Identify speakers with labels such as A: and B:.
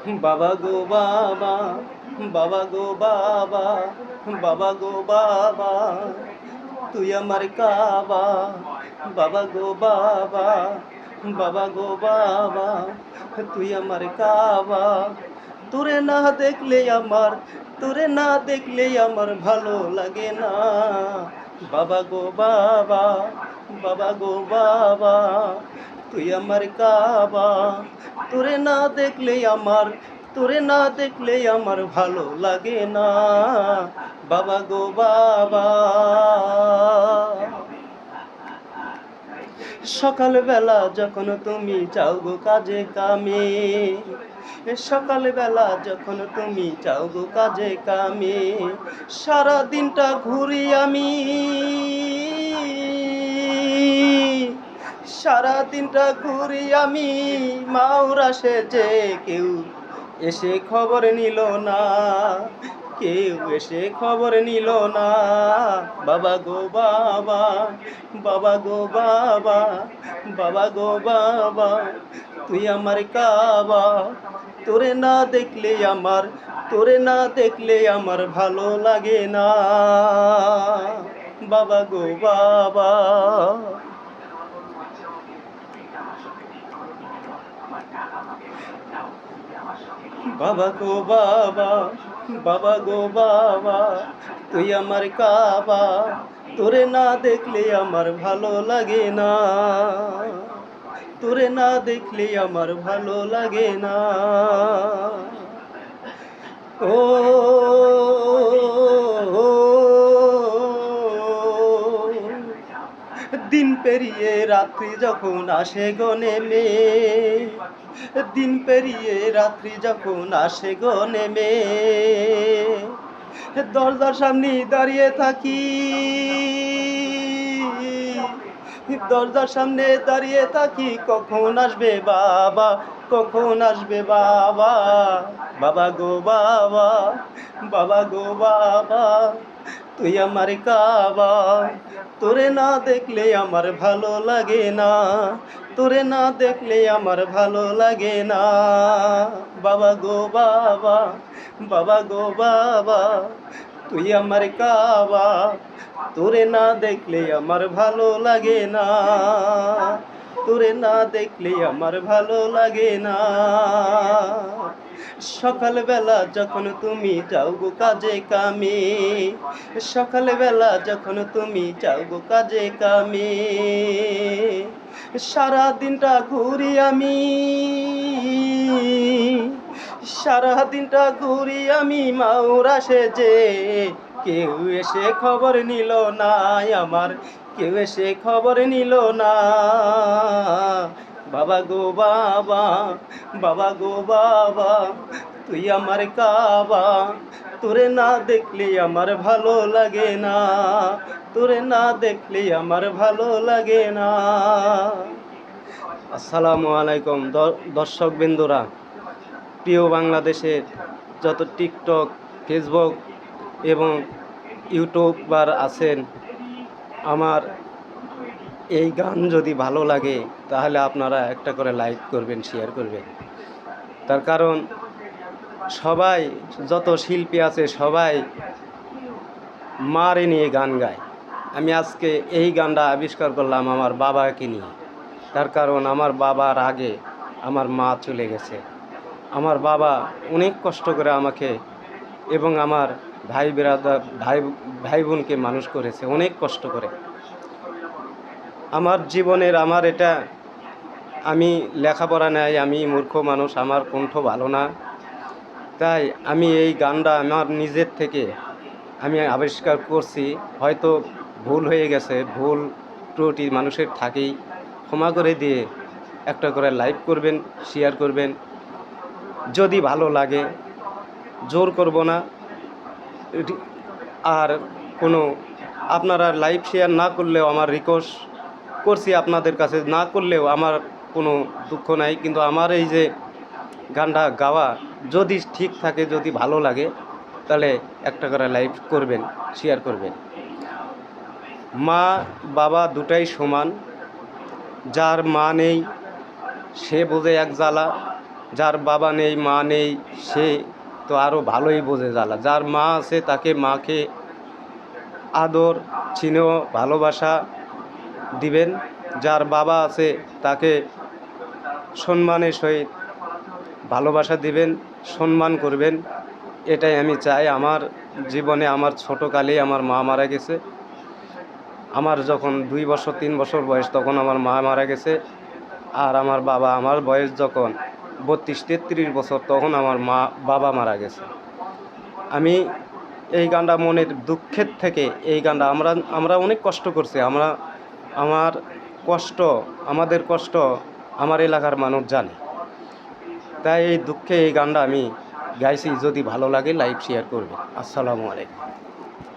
A: বাবা গো বাবা, বাবা গো বাবা, বাবা গো বাবা, তুই আমার কাবা। বাবা গো বাবা, বাবা গো বাবা, তুই আমার কাবা। তোরে না দেখলে আমার, তোরে না দেখলে আমার ভালো লাগে না। বাবা গো বাবা, বাবা গো বাবা, তুই আমার কাবা। তোরে না দেখলে আমার, তোরে না দেখলে আমার ভালো লাগে না। বাবা গো বাবা। সকালবেলা যখন তুমি যাও গো কাজে কামে, সকালবেলা যখন তুমি যাও গো কাজে কামে, সারা দিনটা ঘুরি আমি, সারা দিনটা ঘুরি আমি, মাওরা সেজে কেউ এসে খবর নিল না, কেউ এসে খবর নিল না। বাবা গো বাবা, বাবা গো বাবা, বাবা গো বাবা, তুই আমার কাবা। তোরে না দেখলে আমার, তোরে না দেখলে আমার ভালো লাগে না। বাবা গো বাবা। বাবা গো বাবা, বাবা গো বাবা, তুই আমার কাবা। তোরে না দেখলে আমার ভালো লাগে না, তোরে না দেখলে আমার ভালো লাগে না। ও দিন পেরিয়ে রাত্রি যখন আসে গো নেমে, দিন পেরিয়ে রাত্রি যখন আসে গো নেমে, দরজার সামনে দাঁড়িয়ে থাকি, দরজার সামনে দাঁড়িয়ে থাকি, কখন আসবে বাবা, কখন আসবে বাবা। বাবা গো বাবা, বাবা গো বাবা, তুই আমার কাবা। তোরে না দেখলে আমার ভালো লাগে না, তোরে না দেখলে আমার ভালো লাগে না। বাবা গো বাবা, বাবা গো বাবা, তুই আমার কাবা। তোরে না দেখলে আমার ভালো লাগে না, তোরে না দেখলে আমার ভালো লাগে না। সকালবেলা যখন তুমি যাও গো কাজে কামে, সকালবেলা যখন তুমি যাও গো কাজে কামে, সারা দিনটা ঘুরি আমি, সারা দিনটা ঘুরি আমি, মাওরা সেজে কেউ এসে খবর নিল না আমার, কেউ এসে খবর নিল না। বাবা গো বাবা, বাবা গো বাবা, তুই আমার কাবা। তোরে না দেখলে আমার ভালো লাগে না, তোরে না দেখলে আমার ভালো লাগে না। আসসালামু আলাইকুম দর্শক বিন্দুরা, প্রিয় বাংলাদেশের যত টিকটক, ফেসবুক এবং ইউটিউবার আছেন, আমার এই গান যদি ভালো লাগে তাহলে আপনারা একটা করে লাইক করবেন, শেয়ার করবেন। তার কারণ সবাই, যত শিল্পী আছে সবাই মারে নিয়ে গান গায়। আমি আজকে এই গানটা আবিষ্কার করলাম আমার বাবাকে নিয়ে। তার কারণ আমার বাবার আগে আমার মা চলে গেছে। আমার বাবা অনেক কষ্ট করে আমাকে এবং আমার ভাই বেরাদার ভাই বোনকে মানুষ করেছে অনেক কষ্ট করে। আমার জীবনের, আমার এটা, আমি লেখাপড়া নাই, আমি মূর্খ মানুষ, আমার কণ্ঠ ভালো না, তাই আমি এই গানটা আমার নিজের থেকে আমি আবিষ্কার করছি। হয়তো ভুল হয়ে গেছে, ভুল ত্রুটি মানুষের থাকেই, ক্ষমা করে দিয়ে একটা করে লাইক করবেন, শেয়ার করবেন। যদি ভালো লাগে, জোর করব না। আর কোনো আপনারা লাইক শেয়ার না করলেও আমার রিকোয়েস্ট করছি আপনাদের কাছে, না করলেও আমার কোনো দুঃখ নাই, কিন্তু আমার এই যে গানটা গাওয়া যদি ঠিক থাকে, যদি ভালো লাগে, তাহলে একটা করে লাইক করবেন, শেয়ার করবেন। মা বাবা দুটাই সমান, যার মা নেই সে বোঝে এক জ্বালা, যার বাবা নেই মা নেই সে তো আরও ভালোই বোঝে জ্বালা। যার মা আছে তাকে মাকে আদর স্নেহ ভালোবাসা দিবেন, যার বাবা আছে তাকে সম্মানের সহিত ভালোবাসা দিবেন, সম্মান করবেন। এটাই আমি চাই। আমার জীবনে আমার ছোটোকালেই আমার মা মারা গেছে। আমার যখন 2 বছর 3 বছর বয়স তখন আমার মা মারা গেছে। আর আমার বাবা, আমার বয়স যখন 32-33 বছর তখন আমার বাবা মারা গেছে। আমি এই গানটা মনের দুঃখের থেকে এই গানটা আমরা অনেক কষ্ট করছি। আমার কষ্ট, আমাদের কষ্ট আমার এলাকার মানুষ জানে। তাই এই দুঃখে এই গানটা আমি গাইছি। যদি ভালো লাগে লাইক শেয়ার করবেন। আসসালামু আলাইকুম।